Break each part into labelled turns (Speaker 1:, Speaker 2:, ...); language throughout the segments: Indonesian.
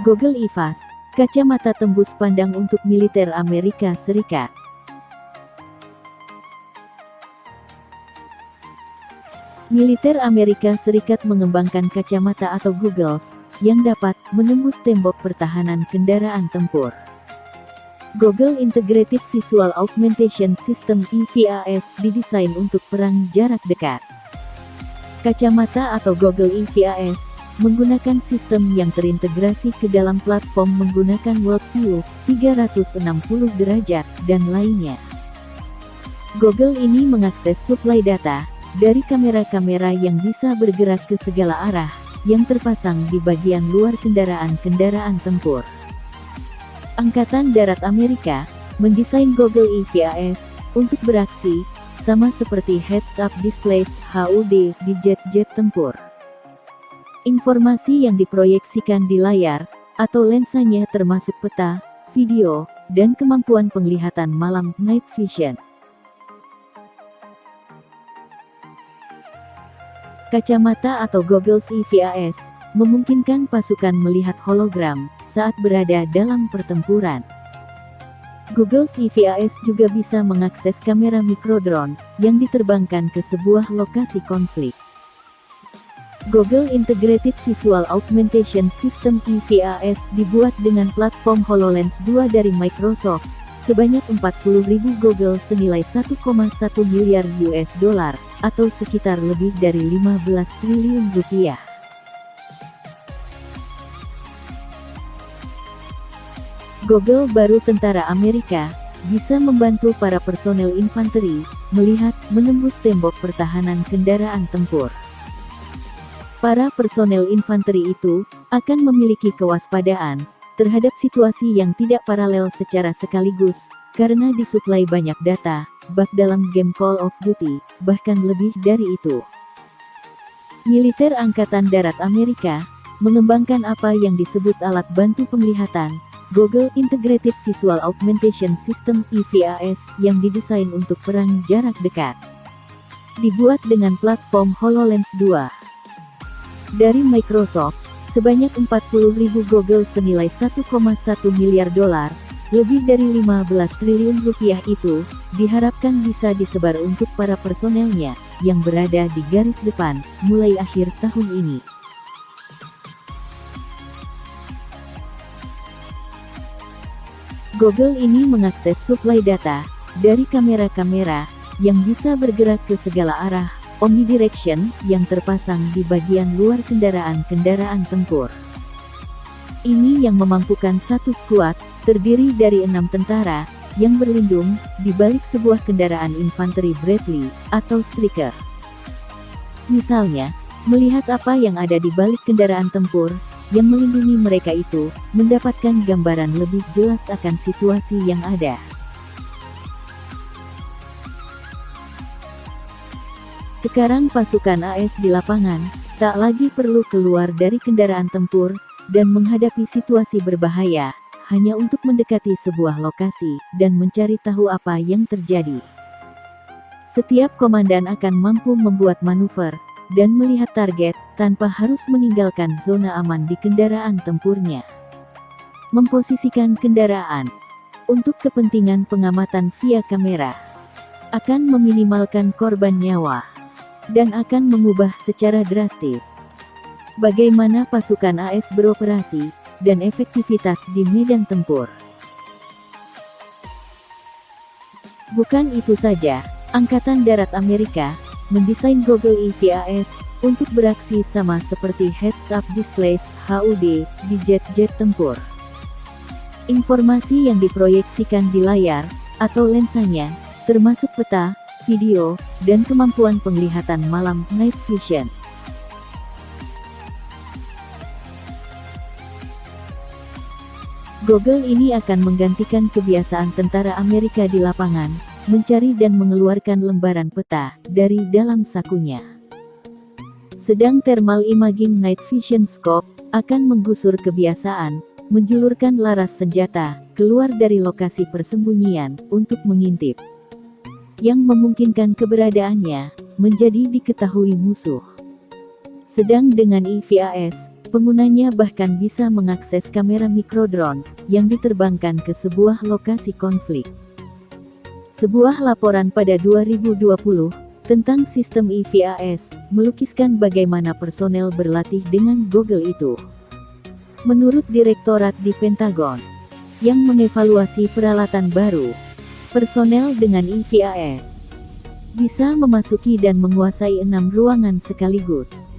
Speaker 1: Google EVAS, kacamata tembus pandang untuk militer Amerika Serikat. Militer Amerika Serikat mengembangkan kacamata atau goggles yang dapat menembus tembok pertahanan kendaraan tempur. Google Integrated Visual Augmentation System (EVAS) didesain untuk perang jarak dekat. Kacamata atau Google EVAS menggunakan sistem yang terintegrasi ke dalam platform menggunakan World View 360 derajat dan lainnya. Google ini mengakses suplai data dari kamera-kamera yang bisa bergerak ke segala arah yang terpasang di bagian luar kendaraan tempur. Angkatan Darat Amerika mendesain Google EVAS untuk beraksi sama seperti heads-up displays (HUD) di jet-jet tempur. Informasi yang diproyeksikan di layar atau lensanya termasuk peta, video, dan kemampuan penglihatan malam (night vision). Kacamata atau goggles EVAS memungkinkan pasukan melihat hologram saat berada dalam pertempuran. Goggles EVAS juga bisa mengakses kamera mikrodrone yang diterbangkan ke sebuah lokasi konflik. Google Integrated Visual Augmentation System (EVAS) dibuat dengan platform HoloLens 2 dari Microsoft. Sebanyak 40.000 goggles senilai $1,1 miliar atau sekitar lebih dari 15 triliun rupiah. Goggle baru tentara Amerika bisa membantu para personel infanteri melihat menembus tembok pertahanan kendaraan tempur. Para personel infanteri itu akan memiliki kewaspadaan terhadap situasi yang tidak paralel secara sekaligus, karena disuplai banyak data, bak dalam game Call of Duty, bahkan lebih dari itu. Militer Angkatan Darat Amerika mengembangkan apa yang disebut alat bantu penglihatan, Google Integrated Visual Augmentation System (EVAS) yang didesain untuk perang jarak dekat. Dibuat dengan platform HoloLens 2 dari Microsoft, sebanyak 40.000 goggles senilai $1,1 miliar, lebih dari 15 triliun rupiah itu, diharapkan bisa disebar untuk para personelnya, yang berada di garis depan, mulai akhir tahun ini. Google ini mengakses suplai data dari kamera-kamera yang bisa bergerak ke segala arah, omnidirection, yang terpasang di bagian luar kendaraan tempur. Ini yang memampukan satu skuad, terdiri dari 6 tentara, yang berlindung di balik sebuah kendaraan infanteri Bradley, atau Stryker. Misalnya, melihat apa yang ada di balik kendaraan tempur, yang melindungi mereka itu, mendapatkan gambaran lebih jelas akan situasi yang ada. Sekarang pasukan AS di lapangan, tak lagi perlu keluar dari kendaraan tempur, dan menghadapi situasi berbahaya, hanya untuk mendekati sebuah lokasi, dan mencari tahu apa yang terjadi. Setiap komandan akan mampu membuat manuver, dan melihat target, tanpa harus meninggalkan zona aman di kendaraan tempurnya. Memposisikan kendaraan untuk kepentingan pengamatan via kamera akan meminimalkan korban nyawa dan akan mengubah secara drastis bagaimana pasukan AS beroperasi dan efektivitas di medan tempur. Bukan itu saja, Angkatan Darat Amerika mendesain Google EVAS untuk beraksi sama seperti heads-up displays (HUD) di jet-jet tempur. Informasi yang diproyeksikan di layar atau lensanya, termasuk peta, video, dan kemampuan penglihatan malam (night vision). Goggle ini akan menggantikan kebiasaan tentara Amerika di lapangan, mencari dan mengeluarkan lembaran peta dari dalam sakunya. Sedang Thermal Imaging Night Vision Scope akan menggusur kebiasaan, menjulurkan laras senjata keluar dari lokasi persembunyian untuk mengintip, yang memungkinkan keberadaannya menjadi diketahui musuh. Sedang dengan EVAS, penggunanya bahkan bisa mengakses kamera mikrodrone yang diterbangkan ke sebuah lokasi konflik. Sebuah laporan pada 2020 tentang sistem EVAS melukiskan bagaimana personel berlatih dengan Goggle itu. Menurut Direktorat di Pentagon yang mengevaluasi peralatan baru, personel dengan EVAS bisa memasuki dan menguasai 6 ruangan sekaligus.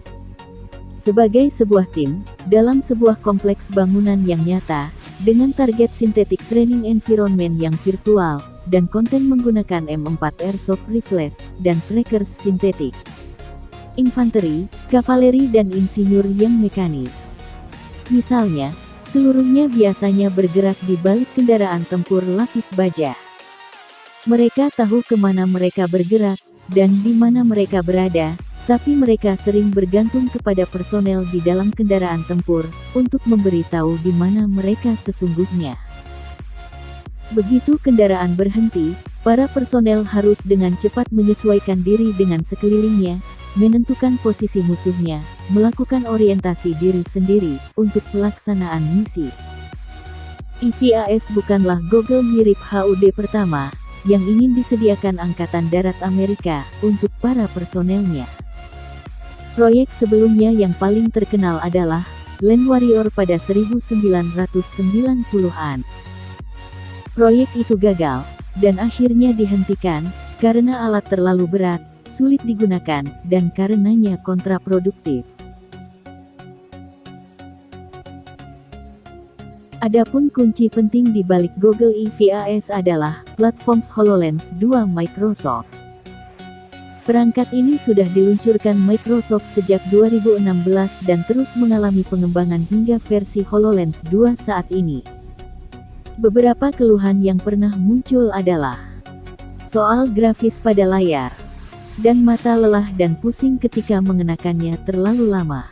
Speaker 1: Sebagai sebuah tim, dalam sebuah kompleks bangunan yang nyata, dengan target synthetic training environment yang virtual, dan konten menggunakan M4 Airsoft Rifles, dan trackers sintetik. Infanteri, kavaleri dan insinyur yang mekanis. Misalnya, seluruhnya biasanya bergerak di balik kendaraan tempur lapis baja. Mereka tahu kemana mereka bergerak, dan di mana mereka berada, tapi mereka sering bergantung kepada personel di dalam kendaraan tempur, untuk memberitahu di mana mereka sesungguhnya. Begitu kendaraan berhenti, para personel harus dengan cepat menyesuaikan diri dengan sekelilingnya, menentukan posisi musuhnya, melakukan orientasi diri sendiri, untuk pelaksanaan misi. EVAS bukanlah Goggle mirip HUD pertama, yang ingin disediakan Angkatan Darat Amerika, untuk para personelnya. Proyek sebelumnya yang paling terkenal adalah Land Warrior pada 1990-an. Proyek itu gagal, dan akhirnya dihentikan, karena alat terlalu berat, sulit digunakan, dan karenanya kontraproduktif. Adapun kunci penting di balik Goggle EVAS adalah platform HoloLens 2 Microsoft. Perangkat ini sudah diluncurkan Microsoft sejak 2016 dan terus mengalami pengembangan hingga versi HoloLens 2 saat ini. Beberapa keluhan yang pernah muncul adalah soal grafis pada layar, dan mata lelah dan pusing ketika mengenakannya terlalu lama.